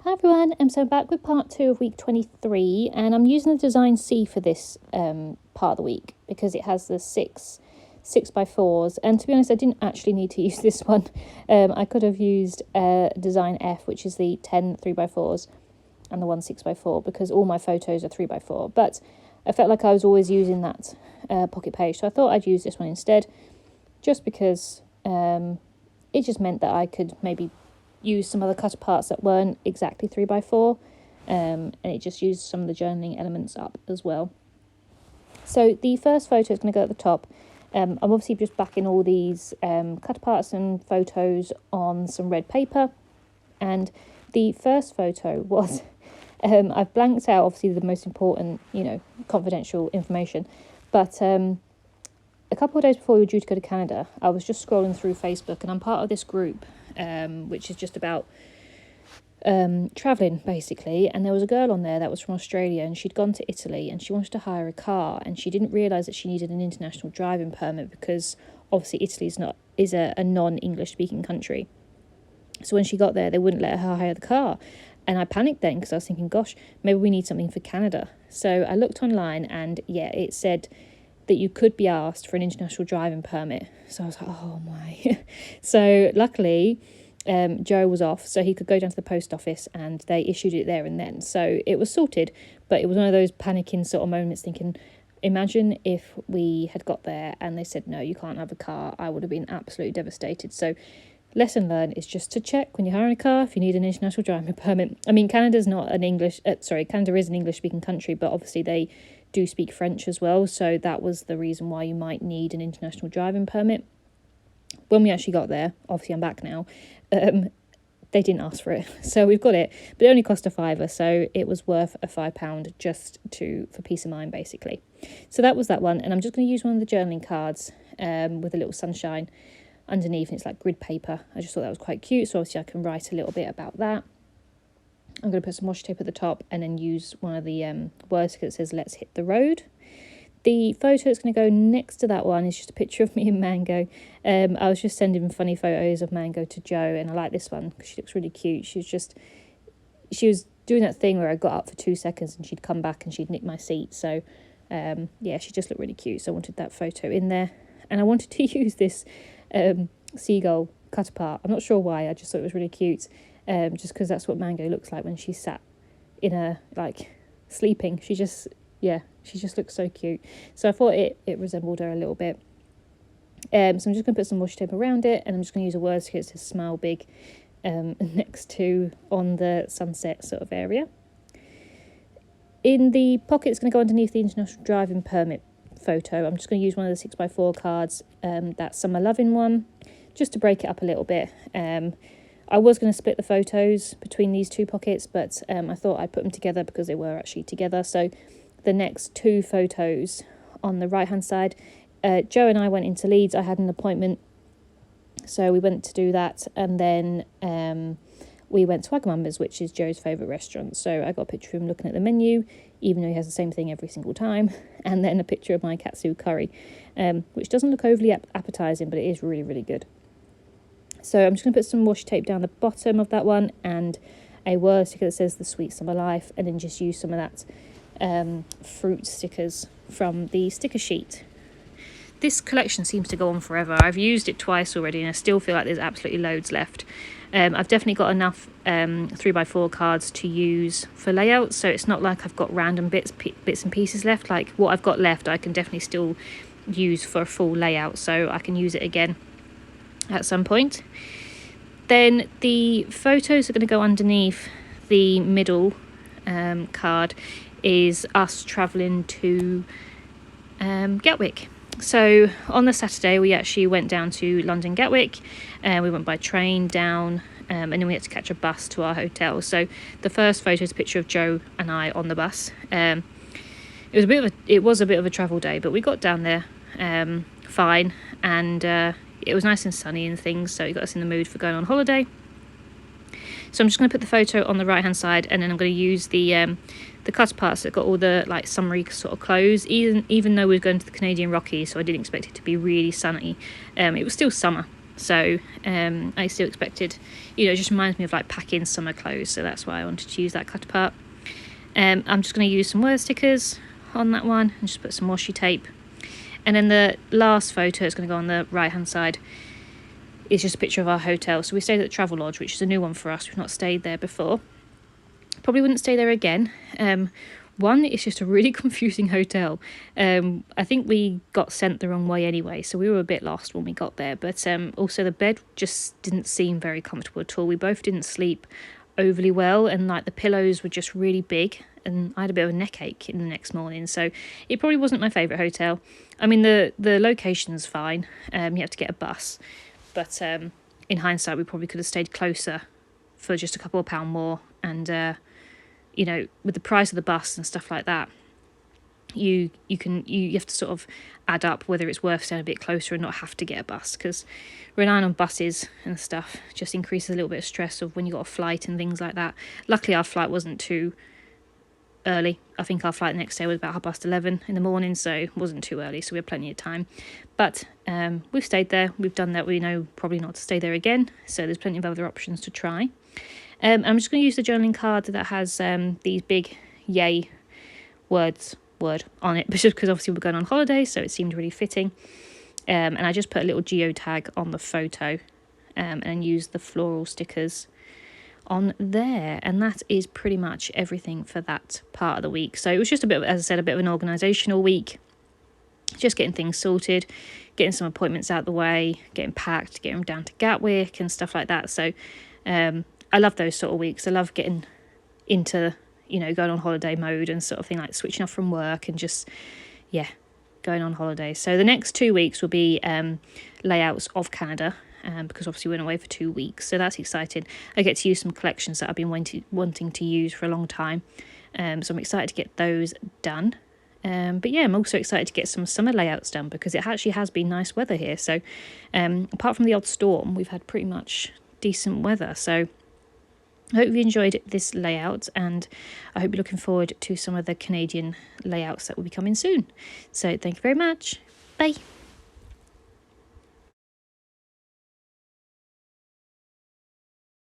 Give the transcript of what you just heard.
Hi everyone, so I'm back with part 2 of week 23, and I'm using the design C for this part of the week because it has the six 6x4s, and to be honest I didn't actually need to use this one. I could have used design F, which is the 10 3x4s and the one 6x4, because all my photos are 3x4, but I felt like I was always using that pocket page, so I thought I'd use this one instead, just because it just meant that I could maybe use some other cut parts that weren't exactly 3x4, and it just used some of the journaling elements up as well. So the first photo is going to go at the top. I'm obviously just backing all these cut parts and photos on some red paper, and the first photo was I've blanked out obviously the most important, confidential information, but a couple of days before we were due to go to Canada, I was just scrolling through Facebook, and I'm part of this group which is just about travelling basically, and there was a girl on there that was from Australia, and she'd gone to Italy and she wanted to hire a car, and she didn't realise that she needed an international driving permit because obviously Italy is a non-English speaking country. So when she got there, they wouldn't let her hire the car, and I panicked then because I was thinking, gosh, maybe we need something for Canada. So I looked online, and it said that you could be asked for an international driving permit. So I was like, oh my. So luckily Joe was off, so he could go down to the post office and they issued it there and then. So it was sorted, but it was one of those panicking sort of moments thinking, imagine if we had got there and they said, no, you can't have a car. I would have been absolutely devastated. So lesson learned is just to check when you're hiring a car if you need an international driving permit. I mean, Canada is an English speaking country, but obviously they do speak French as well, so that was the reason why you might need an international driving permit. When we actually got there, obviously I'm back now, they didn't ask for it, so we've got it, but it only cost a £5, so it was worth a £5 just for peace of mind basically. So that was that one, and I'm just going to use one of the journaling cards with a little sunshine underneath, and it's like grid paper. I just thought that was quite cute, so obviously I can write a little bit about that. I'm going to put some washi tape at the top and then use one of the words that says let's hit the road. The photo that's going to go next to that one is just a picture of me and Mango. I was just sending funny photos of Mango to Joe, and I like this one because she looks really cute. She was doing that thing where I got up for 2 seconds and she'd come back and she'd nick my seat. So she just looked really cute, so I wanted that photo in there. And I wanted to use this seagull cut apart. I'm not sure why, I just thought it was really cute. Just because that's what Mango looks like when she's sat in sleeping. She just looks so cute. So I thought it resembled her a little bit. So I'm just going to put some washi tape around it, and I'm just going to use a word that says smile big next to on the sunset sort of area. In the pocket, it's going to go underneath the international driving permit photo. I'm just going to use one of the 6x4 cards, that summer loving one, just to break it up a little bit. I was going to split the photos between these two pockets, but I thought I'd put them together because they were actually together. So the next two photos on the right-hand side, Joe and I went into Leeds. I had an appointment, so we went to do that. And then we went to Wagamama's, which is Joe's favourite restaurant. So I got a picture of him looking at the menu, even though he has the same thing every single time. And then a picture of my katsu curry, which doesn't look overly appetising, but it is really, really good. So I'm just going to put some washi tape down the bottom of that one and a word sticker that says the sweet summer life, and then just use some of that fruit stickers from the sticker sheet. This collection seems to go on forever. I've used it twice already and I still feel like there's absolutely loads left. I've definitely got enough 3x4 cards to use for layouts, so it's not like I've got random bits and pieces left. Like what I've got left I can definitely still use for a full layout, so I can use it again at some point. Then the photos are going to go underneath the middle card is us travelling to Gatwick. So on the Saturday we actually went down to London Gatwick, we went by train down, and then we had to catch a bus to our hotel. So the first photo is a picture of Joe and I on the bus. It was a bit of a travel day, but we got down there fine, and it was nice and sunny and things, so it got us in the mood for going on holiday. So I'm just going to put the photo on the right hand side, and then I'm going to use the cut parts that got all the summery sort of clothes, even though we were going to the Canadian Rockies, so I didn't expect it to be really sunny. It was still summer, So I still expected, it just reminds me of like packing summer clothes, so that's why I wanted to use that cut apart. I'm just going to use some word stickers on that one and just put some washi tape. And then the last photo is going to go on the right hand side. It's just a picture of our hotel. So we stayed at the Travelodge, which is a new one for us. We've not stayed there before. Probably wouldn't stay there again. One, it's just a really confusing hotel. I think we got sent the wrong way anyway, so we were a bit lost when we got there. But also the bed just didn't seem very comfortable at all. We both didn't sleep overly well, and like the pillows were just really big, and I had a bit of a neck ache in the next morning. So it probably wasn't my favourite hotel. I mean, the location's fine. You have to get a bus. But in hindsight, we probably could have stayed closer for just a couple of pound more. And, with the price of the bus and stuff like that, you have to sort of add up whether it's worth staying a bit closer and not have to get a bus. Because relying on buses and stuff just increases a little bit of stress of when you got a flight and things like that. Luckily, our flight wasn't too early. I think our flight the next day was about 11:30 in the morning, so it wasn't too early, so we had plenty of time. But we've stayed there, we've done that. We know probably not to stay there again, so there's plenty of other options to try. I'm just going to use the journaling card that has these big yay word on it, just because obviously we're going on holiday, so it seemed really fitting. And I just put a little geotag on the photo and used the floral stickers on there, and that is pretty much everything for that part of the week. So it was just a bit of, as I said, a bit of an organisational week, just getting things sorted, getting some appointments out the way, getting packed, getting down to Gatwick and stuff like that. So I love those sort of weeks. I love getting into going on holiday mode and sort of thing, like switching off from work and just going on holiday. So the next 2 weeks will be layouts of Canada, because obviously we went away for 2 weeks, so that's exciting. I get to use some collections that I've been wanting to use for a long time, so I'm excited to get those done. But yeah, I'm also excited to get some summer layouts done because it actually has been nice weather here. So apart from the odd storm, we've had pretty much decent weather. So I hope you enjoyed this layout, and I hope you're looking forward to some of the Canadian layouts that will be coming soon. So thank you very much. Bye.